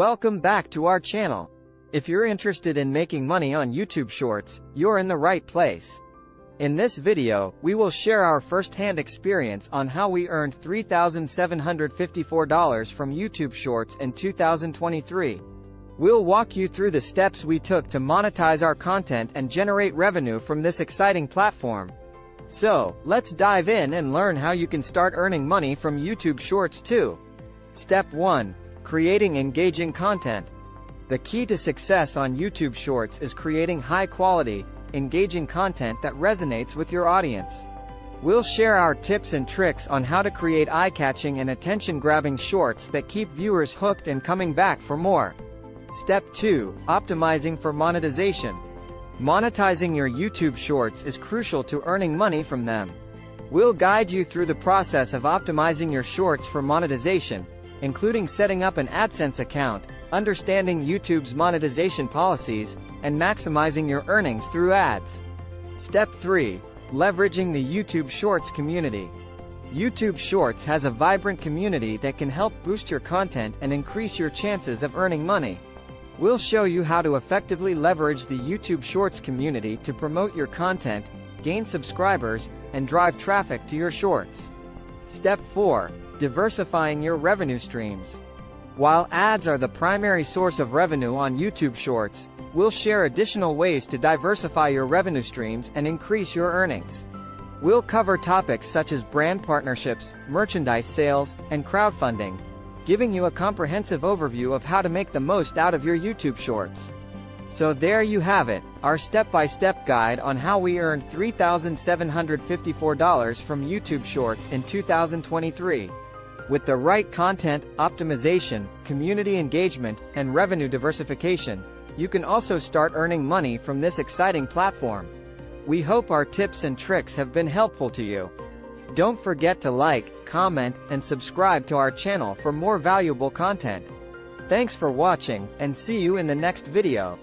Welcome back to our channel. If you're interested in making money on YouTube Shorts, you're in the right place. In this video, we will share our first-hand experience on how we earned $3,754 from YouTube Shorts in 2023. We'll walk you through the steps we took to monetize our content and generate revenue from this exciting platform. So, let's dive in and learn how you can start earning money from YouTube Shorts too. Step 1. Creating engaging content. The key to success on YouTube Shorts is creating high-quality, engaging content that resonates with your audience. We'll share our tips and tricks on how to create eye-catching and attention-grabbing shorts that keep viewers hooked and coming back for more. Step 2. Optimizing for monetization. Monetizing your YouTube Shorts is crucial to earning money from them. We'll guide you through the process of optimizing your shorts for monetization, including setting up an AdSense account, understanding YouTube's monetization policies, and maximizing your earnings through ads. Step 3. Leveraging the YouTube Shorts community. YouTube Shorts has a vibrant community that can help boost your content and increase your chances of earning money. We'll show you how to effectively leverage the YouTube Shorts community to promote your content, gain subscribers, and drive traffic to your shorts. Step 4. Diversifying your revenue streams. While ads are the primary source of revenue on YouTube Shorts, we'll share additional ways to diversify your revenue streams and increase your earnings. We'll cover topics such as brand partnerships, merchandise sales, and crowdfunding, giving you a comprehensive overview of how to make the most out of your YouTube Shorts. So there you have it, our step-by-step guide on how we earned $3,754 from YouTube Shorts in 2023. With the right content, optimization, community engagement, and revenue diversification, you can also start earning money from this exciting platform. We hope our tips and tricks have been helpful to you. Don't forget to like, comment, and subscribe to our channel for more valuable content. Thanks for watching, and see you in the next video.